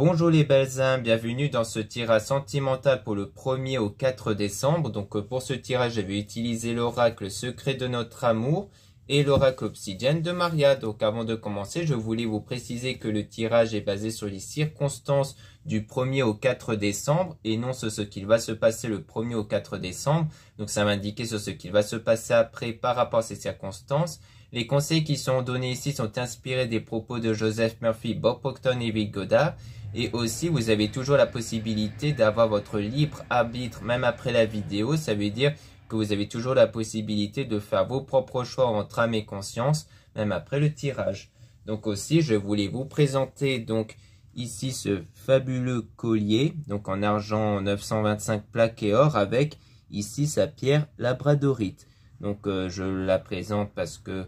Bonjour les belles âmes, bienvenue dans ce tirage sentimental pour le 1er au 4 décembre. Donc pour ce tirage, je vais utiliser l'oracle secret de notre amour et l'oracle obsidienne de Maria. Donc avant de commencer, je voulais vous préciser que le tirage est basé sur les circonstances du 1er au 4 décembre et non sur ce qu'il va se passer le 1er au 4 décembre. Donc ça va indiquer sur ce qu'il va se passer après par rapport à ces circonstances. Les conseils qui sont donnés ici sont inspirés des propos de Joseph Murphy, Bob Proctor et Vic Godard. Et aussi, vous avez toujours la possibilité d'avoir votre libre arbitre même après la vidéo. Ça veut dire que vous avez toujours la possibilité de faire vos propres choix entre âme et conscience, même après le tirage. Donc aussi, je voulais vous présenter donc ici ce fabuleux collier, donc en argent 925 plaques et or avec ici sa pierre labradorite. Donc je la présente parce que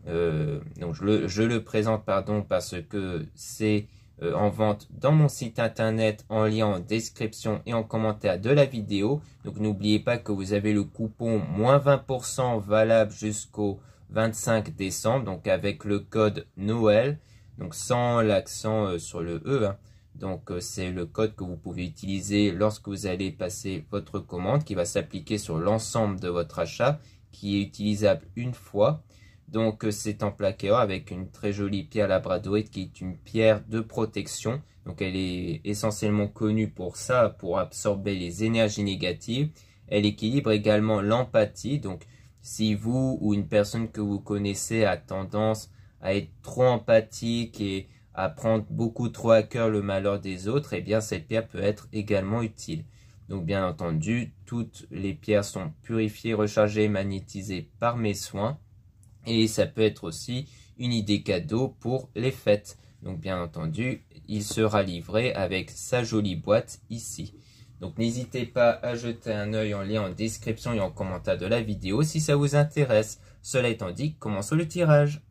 je le présente parce que c'est en vente dans mon site internet en lien en description et en commentaire de la vidéo. Donc n'oubliez pas que vous avez le coupon moins 20% valable jusqu'au 25 décembre. Donc avec le code Noël, donc sans l'accent sur le E. Donc c'est le code que vous pouvez utiliser lorsque vous allez passer votre commande qui va s'appliquer sur l'ensemble de votre achat, qui est utilisable une fois. Donc c'est en plaqué or avec une très jolie pierre labradorite qui est une pierre de protection. Donc elle est essentiellement connue pour ça, pour absorber les énergies négatives. Elle équilibre également l'empathie. Donc si vous ou une personne que vous connaissez a tendance à être trop empathique et à prendre beaucoup trop à cœur le malheur des autres, eh bien cette pierre peut être également utile. Donc bien entendu, toutes les pierres sont purifiées, rechargées et magnétisées par mes soins. Et ça peut être aussi une idée cadeau pour les fêtes. Donc bien entendu, il sera livré avec sa jolie boîte ici. Donc n'hésitez pas à jeter un œil en lien en description et en commentaire de la vidéo si ça vous intéresse. Cela étant dit, commençons le tirage.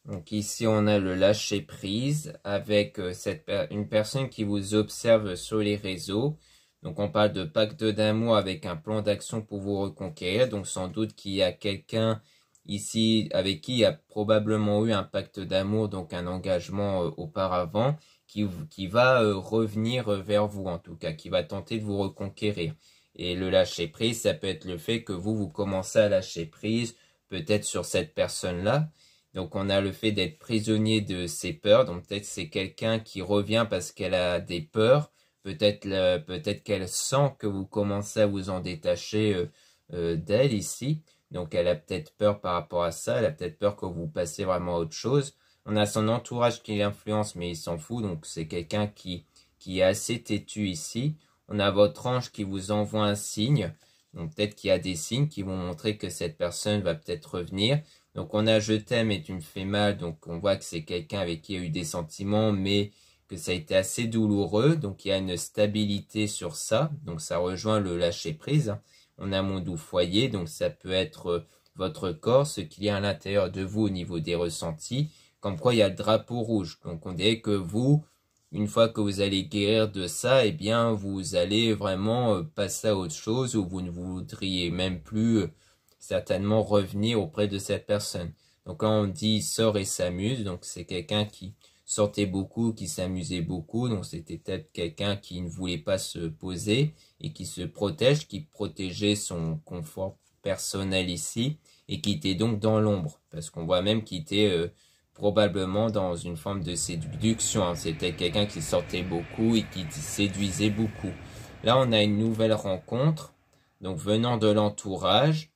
Donc ici on a le lâcher prise avec une personne qui vous observe sur les réseaux. Donc on parle de pacte d'amour avec un plan d'action pour vous reconquérir. Donc sans doute qu'il y a quelqu'un ici avec qui il y a probablement eu un pacte d'amour, donc un engagement auparavant, qui va revenir vers vous en tout cas, qui va tenter de vous reconquérir. Et le lâcher prise, ça peut être le fait que vous commencez à lâcher prise peut-être sur cette personne-là. Donc on a le fait d'être prisonnier de ses peurs. Donc peut-être c'est quelqu'un qui revient parce qu'elle a des peurs. Peut-être qu'elle sent que vous commencez à vous en détacher d'elle ici. Donc elle a peut-être peur par rapport à ça. Elle a peut-être peur que vous passiez vraiment à autre chose. On a son entourage qui l'influence mais il s'en fout. Donc c'est quelqu'un qui est assez têtu ici. On a votre ange qui vous envoie un signe. Donc peut-être qu'il y a des signes qui vont montrer que cette personne va peut-être revenir. Donc on a je t'aime et tu me fais mal, donc on voit que c'est quelqu'un avec qui il y a eu des sentiments, mais que ça a été assez douloureux, donc il y a une stabilité sur ça, donc ça rejoint le lâcher prise. On a mon doux foyer, donc ça peut être votre corps, ce qu'il y a à l'intérieur de vous au niveau des ressentis, comme quoi il y a le drapeau rouge. Donc on dirait que vous, une fois que vous allez guérir de ça, eh bien vous allez vraiment passer à autre chose, ou vous ne voudriez même plus certainement revenir auprès de cette personne. Donc quand on dit sort et s'amuse, donc c'est quelqu'un qui sortait beaucoup, qui s'amusait beaucoup, donc c'était peut-être quelqu'un qui ne voulait pas se poser et qui se protège, qui protégeait son confort personnel ici et qui était donc dans l'ombre, parce qu'on voit même qu'il était probablement dans une forme de séduction. C'était quelqu'un qui sortait beaucoup et qui séduisait beaucoup. Là on a une nouvelle rencontre, donc venant de l'entourage.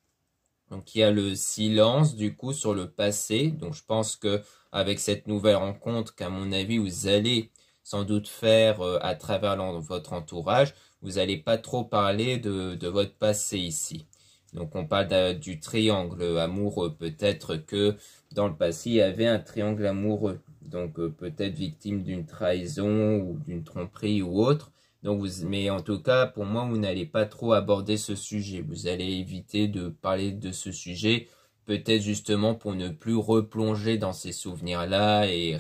Donc il y a le silence du coup sur le passé. Donc je pense que avec cette nouvelle rencontre qu'à mon avis vous allez sans doute faire à travers votre entourage, vous n'allez pas trop parler de votre passé ici. Donc on parle du triangle amoureux. Peut-être que dans le passé il y avait un triangle amoureux. Donc peut-être victime d'une trahison ou d'une tromperie ou autre. Donc mais en tout cas, pour moi, vous n'allez pas trop aborder ce sujet. Vous allez éviter de parler de ce sujet, peut-être justement pour ne plus replonger dans ces souvenirs-là et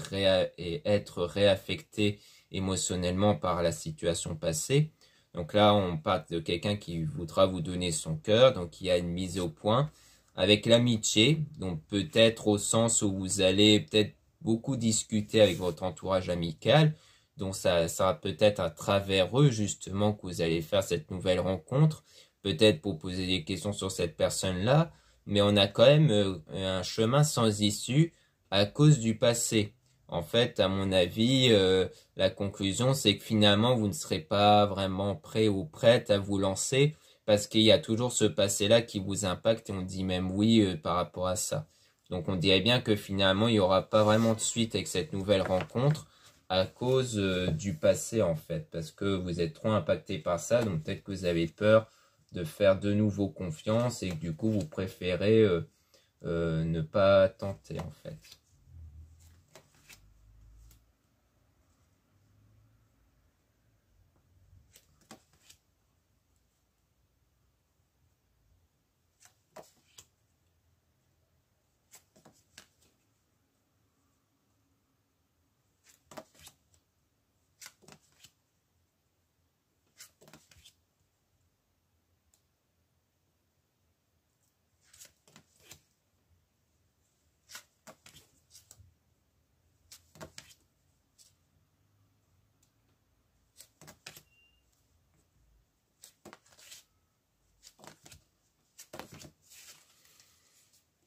être réaffecté émotionnellement par la situation passée. Donc là, on parle de quelqu'un qui voudra vous donner son cœur, donc il y a une mise au point. Avec l'amitié, donc peut-être au sens où vous allez peut-être beaucoup discuter avec votre entourage amical. Donc ça sera peut-être à travers eux justement que vous allez faire cette nouvelle rencontre, peut-être pour poser des questions sur cette personne-là, mais on a quand même un chemin sans issue à cause du passé. En fait, à mon avis, la conclusion, c'est que finalement, vous ne serez pas vraiment prêt ou prête à vous lancer parce qu'il y a toujours ce passé-là qui vous impacte et on dit même oui par rapport à ça. Donc on dirait bien que finalement, il n'y aura pas vraiment de suite avec cette nouvelle rencontre à cause du passé en fait, parce que vous êtes trop impacté par ça, donc peut-être que vous avez peur de faire de nouveau confiance et que du coup vous préférez ne pas tenter en fait.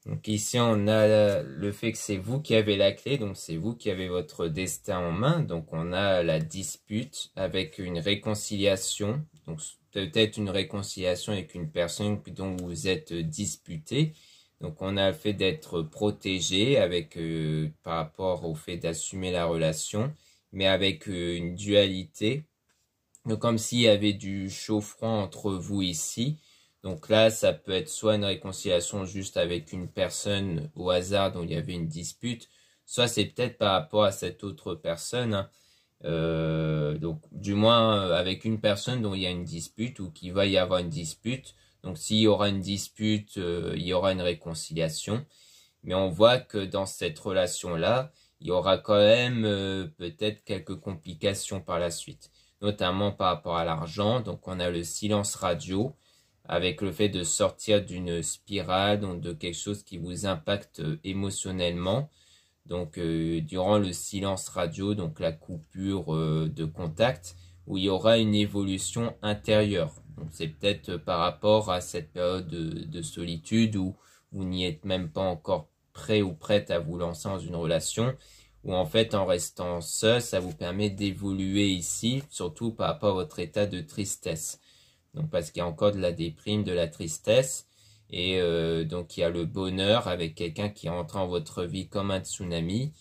Donc ici, on a le fait que c'est vous qui avez la clé, donc c'est vous qui avez votre destin en main. Donc on a la dispute avec une réconciliation. Donc peut-être une réconciliation avec une personne dont vous êtes disputé. Donc on a le fait d'être protégé avec par rapport au fait d'assumer la relation, mais avec une dualité. Donc comme s'il y avait du chaud-froid entre vous ici. Donc là, ça peut être soit une réconciliation juste avec une personne au hasard dont il y avait une dispute, soit c'est peut-être par rapport à cette autre personne, hein. Donc du moins avec une personne dont il y a une dispute ou qu'il va y avoir une dispute. Donc s'il y aura une dispute, il y aura une réconciliation. Mais on voit que dans cette relation-là, il y aura quand même peut-être quelques complications par la suite, notamment par rapport à l'argent. Donc on a le silence radio avec le fait de sortir d'une spirale, donc de quelque chose qui vous impacte émotionnellement. Donc durant le silence radio, donc la coupure de contact, où il y aura une évolution intérieure. Donc c'est peut-être par rapport à cette période de solitude où vous n'y êtes même pas encore prêt ou prête à vous lancer dans une relation, où en fait en restant seul, ça vous permet d'évoluer ici, surtout par rapport à votre état de tristesse. Donc parce qu'il y a encore de la déprime, de la tristesse, et donc il y a le bonheur avec quelqu'un qui entre en votre vie comme un tsunami,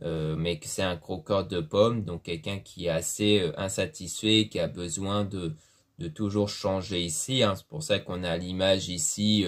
mais que c'est un croqueur de pommes, donc quelqu'un qui est assez insatisfait, qui a besoin de toujours changer ici, hein. C'est pour ça qu'on a l'image ici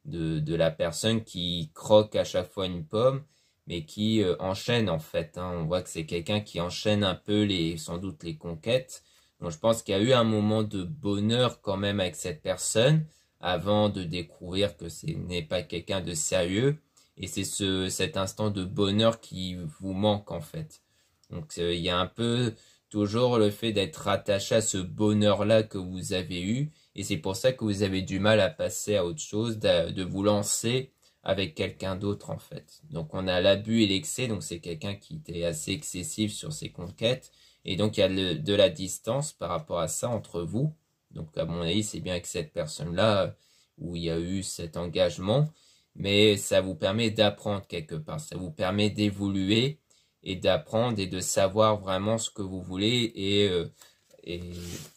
de la personne qui croque à chaque fois une pomme, mais qui enchaîne en fait, hein. On voit que c'est quelqu'un qui enchaîne un peu sans doute les conquêtes. Donc je pense qu'il y a eu un moment de bonheur quand même avec cette personne avant de découvrir que ce n'est pas quelqu'un de sérieux. Et c'est cet instant de bonheur qui vous manque en fait. Donc il y a un peu toujours le fait d'être attaché à ce bonheur-là que vous avez eu. Et c'est pour ça que vous avez du mal à passer à autre chose, de vous lancer avec quelqu'un d'autre en fait. Donc on a l'abus et l'excès, donc c'est quelqu'un qui était assez excessif sur ses conquêtes. Et donc il y a de la distance par rapport à ça entre vous. Donc à mon avis, c'est bien avec cette personne-là où il y a eu cet engagement. Mais ça vous permet d'apprendre quelque part. Ça vous permet d'évoluer et d'apprendre et de savoir vraiment ce que vous voulez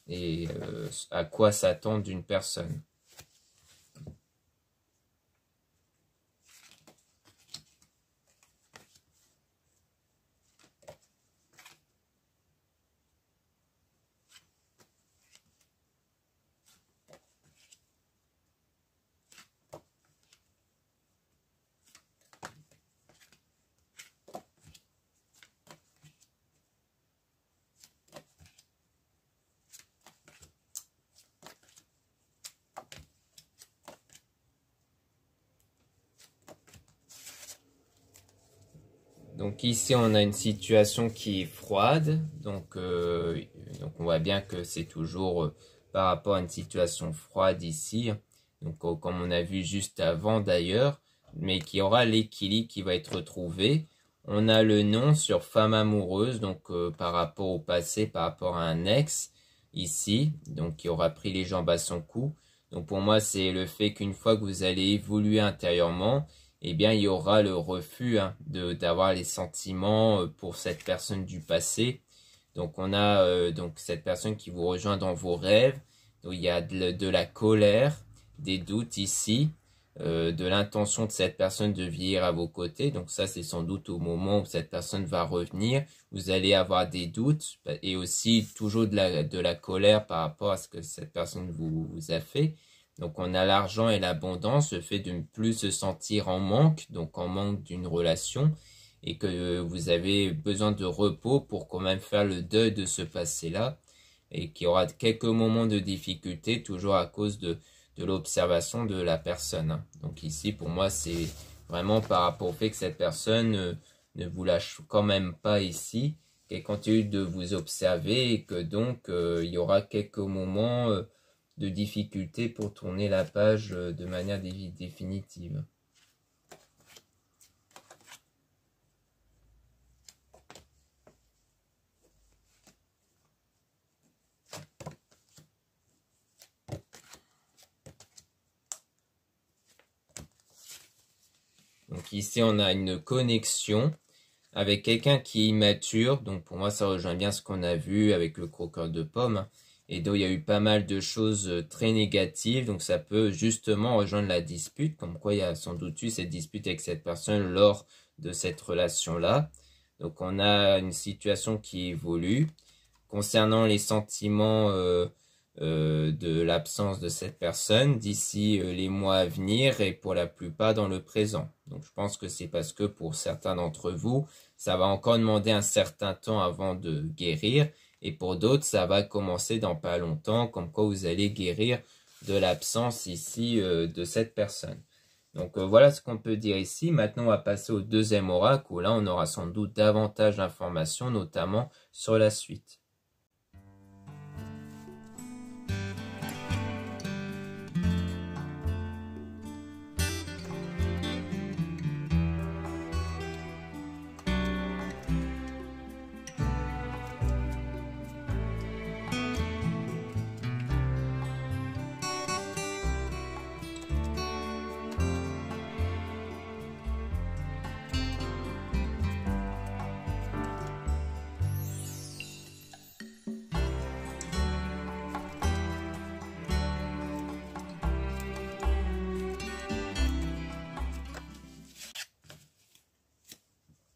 et à quoi s'attendre d'une personne. Donc ici, on a une situation qui est froide. Donc on voit bien que c'est toujours par rapport à une situation froide ici. Donc comme on a vu juste avant d'ailleurs, mais qui aura l'équilibre qui va être retrouvé. On a le nom sur femme amoureuse, donc par rapport au passé, par rapport à un ex ici, donc qui aura pris les jambes à son cou. Donc pour moi, c'est le fait qu'une fois que vous allez évoluer intérieurement, eh bien, il y aura le refus d'avoir les sentiments pour cette personne du passé. Donc, on a donc cette personne qui vous rejoint dans vos rêves. Donc, il y a de la colère, des doutes ici, de l'intention de cette personne de vieillir à vos côtés. Donc, ça, c'est sans doute au moment où cette personne va revenir. Vous allez avoir des doutes et aussi toujours de la colère par rapport à ce que cette personne vous a fait. Donc, on a l'argent et l'abondance, le fait de ne plus se sentir en manque, donc en manque d'une relation, et que vous avez besoin de repos pour quand même faire le deuil de ce passé-là, et qu'il y aura quelques moments de difficulté, toujours à cause de l'observation de la personne. Donc ici, pour moi, c'est vraiment par rapport au fait que cette personne ne vous lâche quand même pas ici, qu'elle continue de vous observer, et que donc il y aura quelques moments de difficulté pour tourner la page de manière définitive. Donc ici, on a une connexion avec quelqu'un qui est immature. Donc pour moi, ça rejoint bien ce qu'on a vu avec le croqueur de pommes. Et donc, il y a eu pas mal de choses très négatives. Donc, ça peut justement rejoindre la dispute. Comme quoi, il y a sans doute eu cette dispute avec cette personne lors de cette relation-là. Donc, on a une situation qui évolue. Concernant les sentiments de l'absence de cette personne d'ici les mois à venir et pour la plupart dans le présent. Donc, je pense que c'est parce que pour certains d'entre vous, ça va encore demander un certain temps avant de guérir. Et pour d'autres, ça va commencer dans pas longtemps, comme quoi vous allez guérir de l'absence ici de cette personne. Donc voilà ce qu'on peut dire ici. Maintenant, on va passer au deuxième oracle, où là, on aura sans doute davantage d'informations, notamment sur la suite.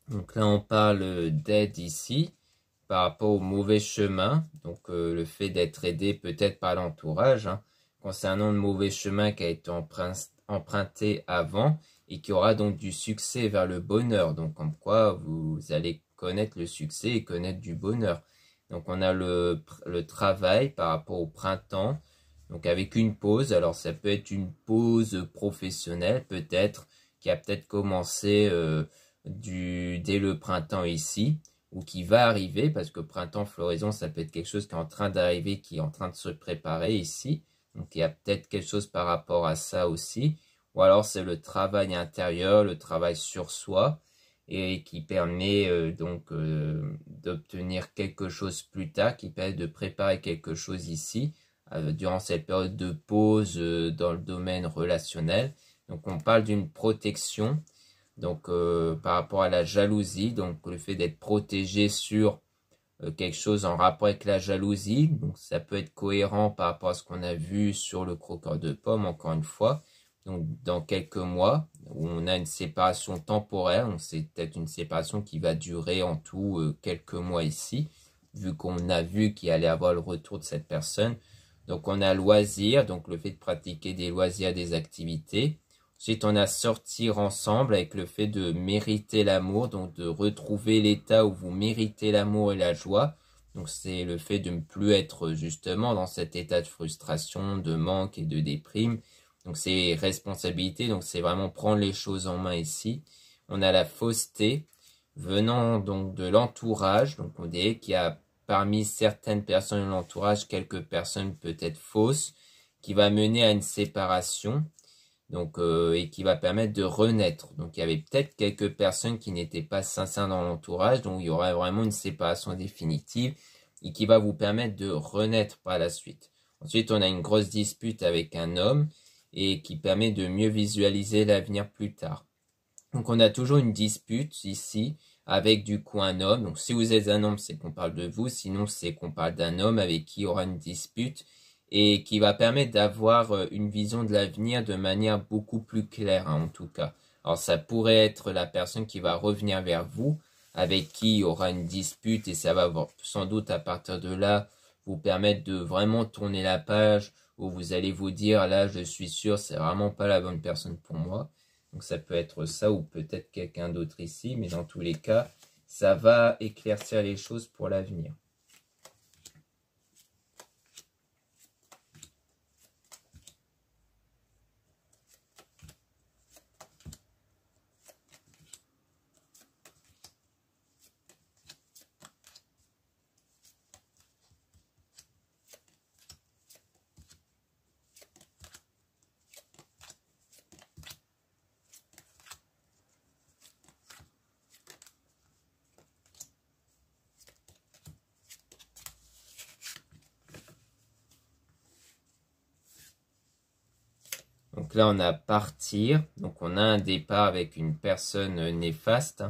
Donc là, on parle d'aide ici par rapport au mauvais chemin. Donc le fait d'être aidé peut-être par l'entourage, concernant le mauvais chemin qui a été emprunté avant et qui aura donc du succès vers le bonheur. Donc comme quoi vous allez connaître le succès et connaître du bonheur. Donc on a le travail par rapport au printemps. Donc avec une pause, alors ça peut être une pause professionnelle peut-être, qui a peut-être commencé dès le printemps ici, ou qui va arriver, parce que printemps, floraison, ça peut être quelque chose qui est en train d'arriver, qui est en train de se préparer ici. Donc il y a peut-être quelque chose par rapport à ça aussi. Ou alors c'est le travail intérieur, le travail sur soi, et qui permet d'obtenir quelque chose plus tard, qui permet de préparer quelque chose ici, durant cette période de pause dans le domaine relationnel. Donc on parle d'une protection. Donc par rapport à la jalousie, donc le fait d'être protégé sur quelque chose en rapport avec la jalousie, donc ça peut être cohérent par rapport à ce qu'on a vu sur le croqueur de pommes, encore une fois. Donc dans quelques mois, où on a une séparation temporaire, donc c'est peut-être une séparation qui va durer en tout quelques mois ici, vu qu'on a vu qu'il allait avoir le retour de cette personne. Donc on a loisir, donc le fait de pratiquer des loisirs, des activités. Ensuite, on a sortir ensemble avec le fait de mériter l'amour, donc de retrouver l'état où vous méritez l'amour et la joie. Donc c'est le fait de ne plus être justement dans cet état de frustration, de manque et de déprime. Donc c'est responsabilité, donc c'est vraiment prendre les choses en main ici. On a la fausseté, venant donc de l'entourage. Donc on dirait qu'il y a parmi certaines personnes de l'entourage quelques personnes peut-être fausses qui va mener à une séparation. Donc, et qui va permettre de renaître. Donc il y avait peut-être quelques personnes qui n'étaient pas sincères dans l'entourage, donc il y aura vraiment une séparation définitive et qui va vous permettre de renaître par la suite. Ensuite, on a une grosse dispute avec un homme et qui permet de mieux visualiser l'avenir plus tard. Donc on a toujours une dispute ici avec du coup un homme. Donc si vous êtes un homme, c'est qu'on parle de vous, sinon c'est qu'on parle d'un homme avec qui il y aura une dispute et qui va permettre d'avoir une vision de l'avenir de manière beaucoup plus claire, hein, en tout cas. Alors ça pourrait être la personne qui va revenir vers vous, avec qui il y aura une dispute, et ça va sans doute à partir de là vous permettre de vraiment tourner la page, où vous allez vous dire, là je suis sûr, c'est vraiment pas la bonne personne pour moi. Donc ça peut être ça, ou peut-être quelqu'un d'autre ici, mais dans tous les cas, ça va éclaircir les choses pour l'avenir. Donc là, on a partir. Donc on a un départ avec une personne néfaste.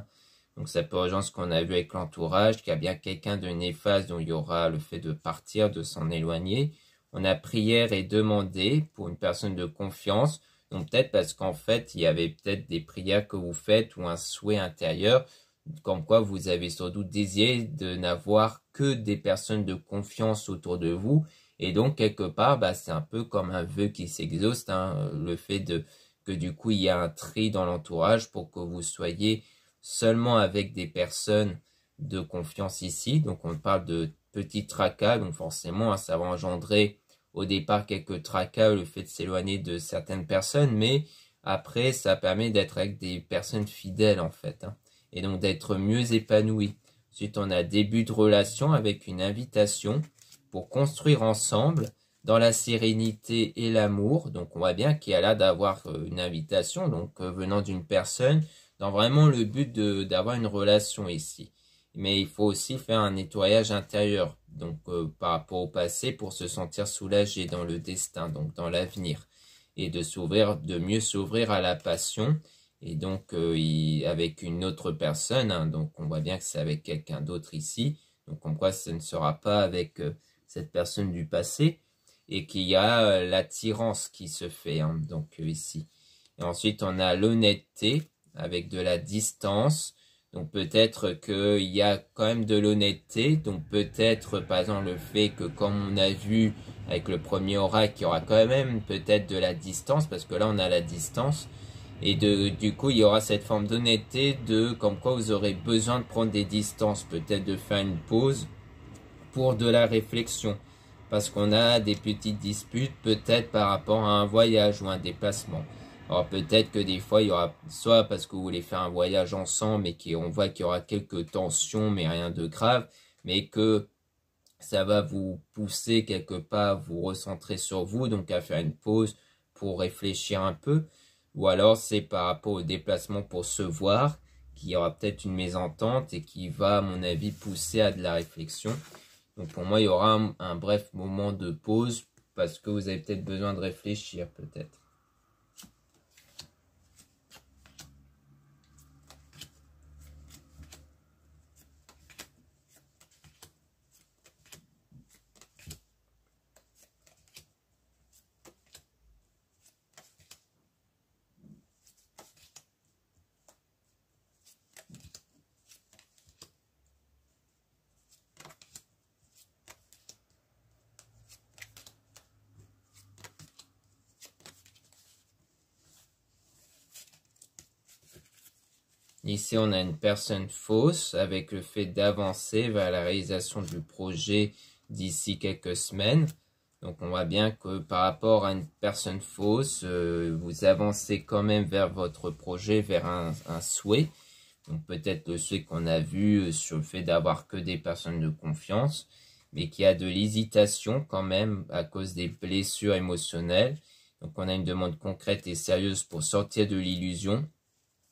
Donc ça peut rejoindre ce qu'on a vu avec l'entourage, qu'il y a bien quelqu'un de néfaste dont il y aura le fait de partir, de s'en éloigner. On a prière et demander pour une personne de confiance. Donc peut-être parce qu'en fait, il y avait peut-être des prières que vous faites ou un souhait intérieur, comme quoi vous avez sans doute désiré de n'avoir que des personnes de confiance autour de vous. Et donc, quelque part, c'est un peu comme un vœu qui s'exauce, hein, le fait que du coup, il y a un tri dans l'entourage pour que vous soyez seulement avec des personnes de confiance ici. Donc, on parle de petits tracas, donc forcément, hein, ça va engendrer au départ quelques tracas, le fait de s'éloigner de certaines personnes, mais après, ça permet d'être avec des personnes fidèles, en fait, hein, et donc d'être mieux épanoui. Ensuite, on a début de relation avec une invitation pour construire ensemble dans la sérénité et l'amour. Donc on voit bien qu'il y a là d'avoir une invitation, donc venant d'une personne, dans vraiment le but d'avoir une relation ici. Mais il faut aussi faire un nettoyage intérieur, donc par rapport au passé, pour se sentir soulagé dans le destin, donc dans l'avenir, et de mieux s'ouvrir à la passion. Et donc avec une autre personne, hein, donc on voit bien que c'est avec quelqu'un d'autre ici, donc on voit que ce ne sera pas avec cette personne du passé, et qu'il y a l'attirance qui se fait, hein, donc ici. Et ensuite, on a l'honnêteté avec de la distance. Donc peut-être qu'il y a quand même de l'honnêteté. Donc peut-être, par exemple, le fait que, comme on a vu avec le premier oracle, il y aura quand même peut-être de la distance, parce que là, on a la distance. Et du coup, il y aura cette forme d'honnêteté comme quoi vous aurez besoin de prendre des distances, peut-être de faire une pause pour de la réflexion, parce qu'on a des petites disputes peut-être par rapport à un voyage ou un déplacement. Alors peut-être que des fois il y aura, soit parce que vous voulez faire un voyage ensemble et qu'on voit qu'il y aura quelques tensions mais rien de grave, mais que ça va vous pousser quelque part à vous recentrer sur vous, donc à faire une pause pour réfléchir un peu. Ou alors c'est par rapport au déplacement pour se voir, qu'il y aura peut-être une mésentente et qui va, à mon avis, pousser à de la réflexion. Donc pour moi, il y aura un bref moment de pause parce que vous avez peut-être besoin de réfléchir, peut-être. Ici, on a une personne fausse avec le fait d'avancer vers la réalisation du projet d'ici quelques semaines. Donc, on voit bien que par rapport à une personne fausse, vous avancez quand même vers votre projet, vers un souhait. Donc peut-être le souhait qu'on a vu sur le fait d'avoir que des personnes de confiance, mais qu'il y a de l'hésitation quand même à cause des blessures émotionnelles. Donc on a une demande concrète et sérieuse pour sortir de l'illusion.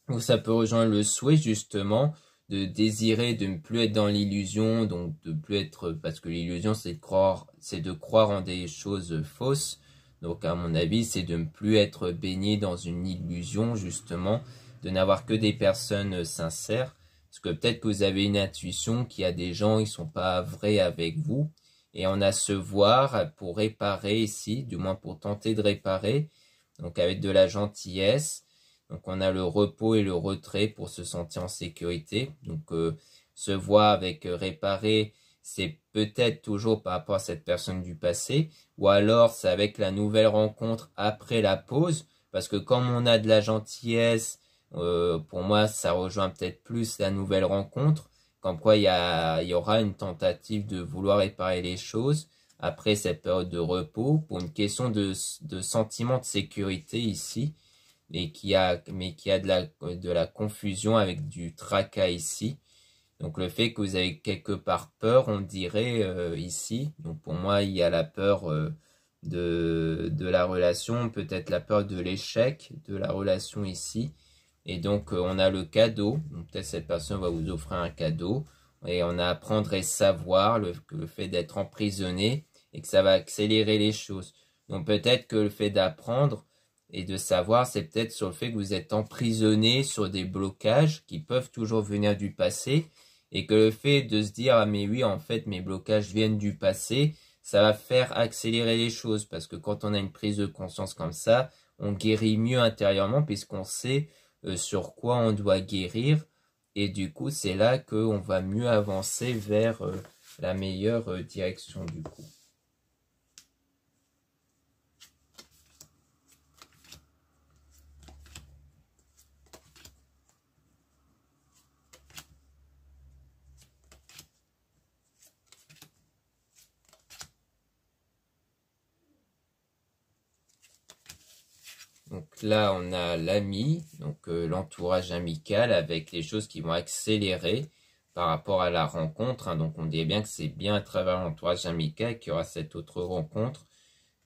Ou ça peut rejoindre le souhait justement de désirer de ne plus être dans l'illusion, donc de plus être, parce que l'illusion c'est de croire en des choses fausses. Donc à mon avis c'est de ne plus être baigné dans une illusion justement, de n'avoir que des personnes sincères. Parce que peut-être que vous avez une intuition qu'il y a des gens qui sont pas vrais avec vous. Et on a ce voir pour réparer ici, du moins pour tenter de réparer, donc avec de la gentillesse. Donc on a le repos et le retrait pour se sentir en sécurité. Donc se voir avec réparer, c'est peut-être toujours par rapport à cette personne du passé, ou alors c'est avec la nouvelle rencontre après la pause, parce que comme on a de la gentillesse, pour moi ça rejoint peut-être plus la nouvelle rencontre, comme quoi il y aura une tentative de vouloir réparer les choses après cette période de repos, pour une question de sentiment de sécurité ici, mais qui a de la confusion avec du tracas ici. Donc le fait que vous avez quelque part peur, on dirait ici. Donc pour moi, il y a la peur de la relation, peut-être la peur de l'échec de la relation ici. Et donc on a le cadeau. Donc peut-être cette personne va vous offrir un cadeau. Et on a apprendre et savoir le fait d'être emprisonné et que ça va accélérer les choses. Donc peut-être que le fait d'apprendre et de savoir, c'est peut-être sur le fait que vous êtes emprisonné sur des blocages qui peuvent toujours venir du passé, et que le fait de se dire, ah mais oui, en fait, mes blocages viennent du passé, ça va faire accélérer les choses, parce que quand on a une prise de conscience comme ça, on guérit mieux intérieurement, puisqu'on sait sur quoi on doit guérir, et du coup, c'est là qu'on va mieux avancer vers la meilleure direction du coup. Donc là, on a l'ami, donc l'entourage amical avec les choses qui vont accélérer par rapport à la rencontre. Hein. Donc on dirait bien que c'est bien à travers l'entourage amical qu'il y aura cette autre rencontre.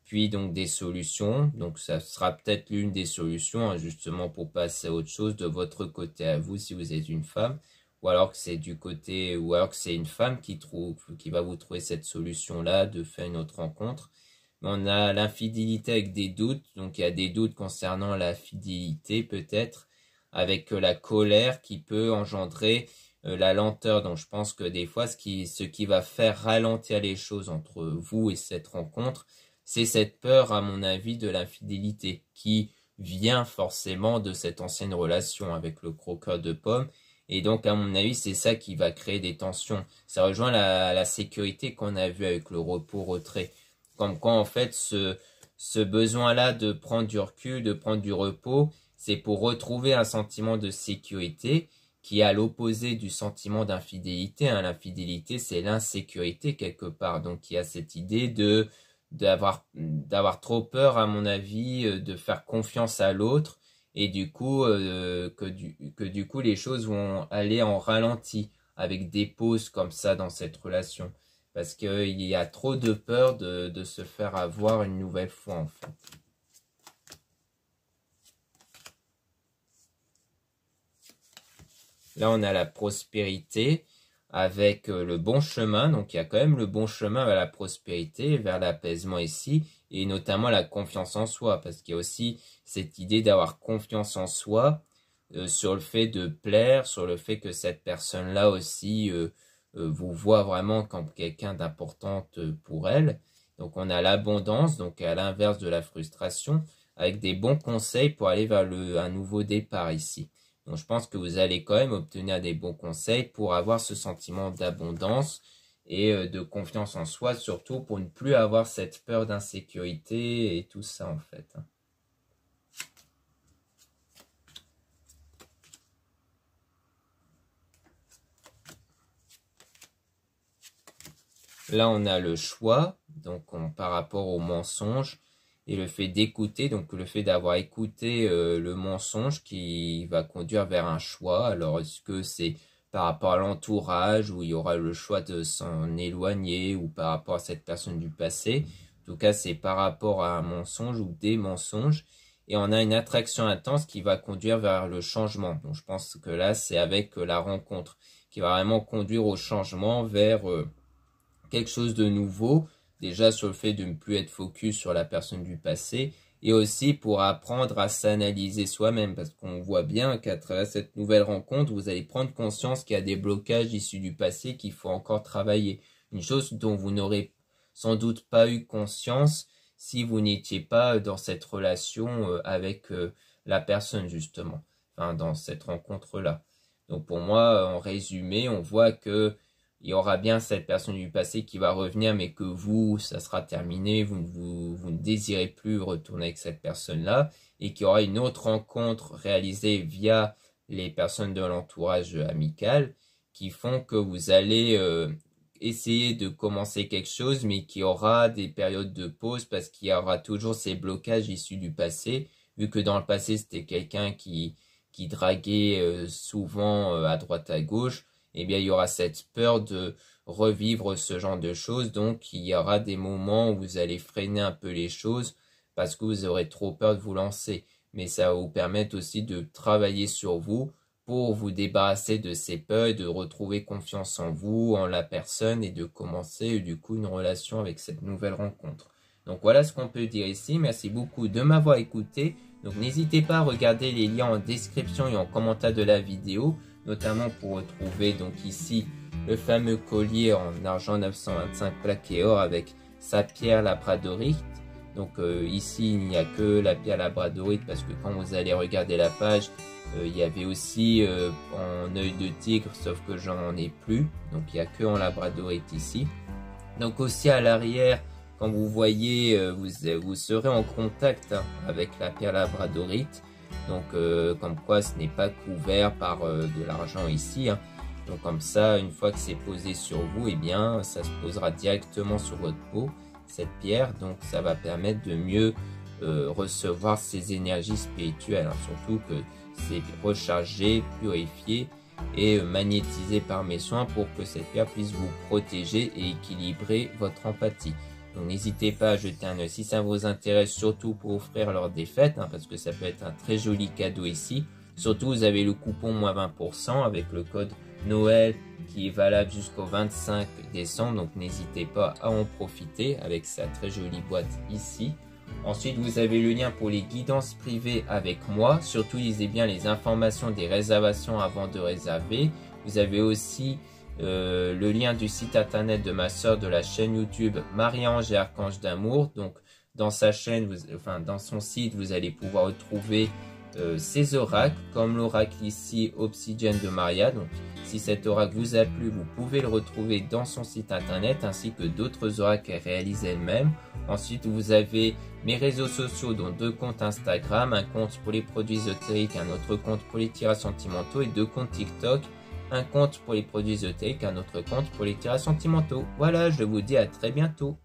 Puis donc des solutions. Donc ça sera peut-être l'une des solutions hein, justement pour passer à autre chose de votre côté à vous si vous êtes une femme. Ou alors que c'est du côté, ou alors que c'est une femme qui va vous trouver cette solution-là de faire une autre rencontre. On a l'infidélité avec des doutes, donc il y a des doutes concernant la fidélité peut-être, avec la colère qui peut engendrer la lenteur. Donc je pense que des fois ce qui va faire ralentir les choses entre vous et cette rencontre, c'est cette peur à mon avis de l'infidélité qui vient forcément de cette ancienne relation avec le croqueur de pommes. Et donc à mon avis c'est ça qui va créer des tensions. Ça rejoint la sécurité qu'on a vu avec le repos-retrait. Comme quoi, en fait, ce besoin-là de prendre du recul, de prendre du repos, c'est pour retrouver un sentiment de sécurité qui est à l'opposé du sentiment d'infidélité. Hein. L'infidélité, c'est l'insécurité quelque part. Donc, il y a cette idée d'avoir trop peur, à mon avis, de faire confiance à l'autre et du coup, que du coup, les choses vont aller en ralenti avec des pauses comme ça dans cette relation. Parce qu'il y a trop de peur de se faire avoir une nouvelle fois, en fait. Là, on a la prospérité avec le bon chemin. Donc, il y a quand même le bon chemin vers la prospérité, vers l'apaisement ici, et notamment la confiance en soi. Parce qu'il y a aussi cette idée d'avoir confiance en soi sur le fait de plaire, sur le fait que cette personne-là aussi vous voit vraiment comme quelqu'un d'importante pour elle. Donc on a l'abondance, donc à l'inverse de la frustration, avec des bons conseils pour aller vers un nouveau départ ici. Donc je pense que vous allez quand même obtenir des bons conseils pour avoir ce sentiment d'abondance et de confiance en soi, surtout pour ne plus avoir cette peur d'insécurité et tout ça en fait. Là, on a le choix, donc par rapport au mensonge. et le fait d'écouter, donc le fait d'avoir écouté le mensonge qui va conduire vers un choix. Alors est-ce que c'est par rapport à l'entourage où il y aura le choix de s'en éloigner ou par rapport à cette personne du passé? En tout cas, c'est par rapport à un mensonge ou des mensonges. Et on a une attraction intense qui va conduire vers le changement. Donc je pense que là, c'est avec la rencontre qui va vraiment conduire au changement vers quelque chose de nouveau. Déjà sur le fait de ne plus être focus sur la personne du passé. Et aussi pour apprendre à s'analyser soi-même. Parce qu'on voit bien qu'à travers cette nouvelle rencontre, vous allez prendre conscience qu'il y a des blocages issus du passé qu'il faut encore travailler. Une chose dont vous n'aurez sans doute pas eu conscience si vous n'étiez pas dans cette relation avec la personne justement, enfin dans cette rencontre-là. Donc pour moi, en résumé, on voit que il y aura bien cette personne du passé qui va revenir, mais que vous, ça sera terminé, vous ne désirez plus retourner avec cette personne-là, et qu'il y aura une autre rencontre réalisée via les personnes de l'entourage amical, qui font que vous allez essayer de commencer quelque chose, mais qu'il y aura des périodes de pause parce qu'il y aura toujours ces blocages issus du passé, vu que dans le passé, c'était quelqu'un qui draguait souvent à droite à gauche. Eh bien, il y aura cette peur de revivre ce genre de choses. Donc, il y aura des moments où vous allez freiner un peu les choses parce que vous aurez trop peur de vous lancer. Mais ça va vous permettre aussi de travailler sur vous pour vous débarrasser de ces peurs et de retrouver confiance en vous, en la personne et de commencer du coup une relation avec cette nouvelle rencontre. Donc voilà ce qu'on peut dire ici. Merci beaucoup de m'avoir écouté. Donc n'hésitez pas à regarder les liens en description et en commentaire de la vidéo, notamment pour retrouver donc ici le fameux collier en argent 925 plaqué or avec sa pierre labradorite. Donc ici il n'y a que la pierre labradorite parce que quand vous allez regarder la page, il y avait aussi en œil de tigre, sauf que j'en ai plus. Donc il n'y a que en labradorite ici. Donc aussi à l'arrière, quand vous voyez, vous serez en contact avec la pierre labradorite. Donc comme quoi ce n'est pas couvert par de l'argent ici. Donc comme ça, une fois que c'est posé sur vous, eh bien ça se posera directement sur votre peau, cette pierre. Donc ça va permettre de mieux recevoir ces énergies spirituelles. Surtout que c'est rechargé, purifié et magnétisé par mes soins pour que cette pierre puisse vous protéger et équilibrer votre empathie. Donc n'hésitez pas à jeter un œil si ça vous intéresse, surtout pour offrir lors des fêtes, parce que ça peut être un très joli cadeau ici. Surtout vous avez le coupon moins 20% avec le code Noël qui est valable jusqu'au 25 décembre. Donc n'hésitez pas à en profiter avec sa très jolie boîte ici. Ensuite, vous avez le lien pour les guidances privées avec moi. Surtout, lisez bien les informations des réservations avant de réserver. Vous avez aussi le lien du site internet de ma soeur de la chaîne YouTube Marie-Ange et Archange d'Amour. Donc, dans sa chaîne, dans son site, vous allez pouvoir retrouver ces oracles, comme l'oracle ici Obsidienne de Maria. Donc, si cet oracle vous a plu, vous pouvez le retrouver dans son site internet, ainsi que d'autres oracles qu'elle réalise elle-même. Ensuite, vous avez mes réseaux sociaux, dont 2 comptes Instagram, un compte pour les produits ésotériques, un autre compte pour les tirages sentimentaux et 2 comptes TikTok, un compte pour les produits ésotériques, un autre compte pour les tirages sentimentaux. Voilà, je vous dis à très bientôt.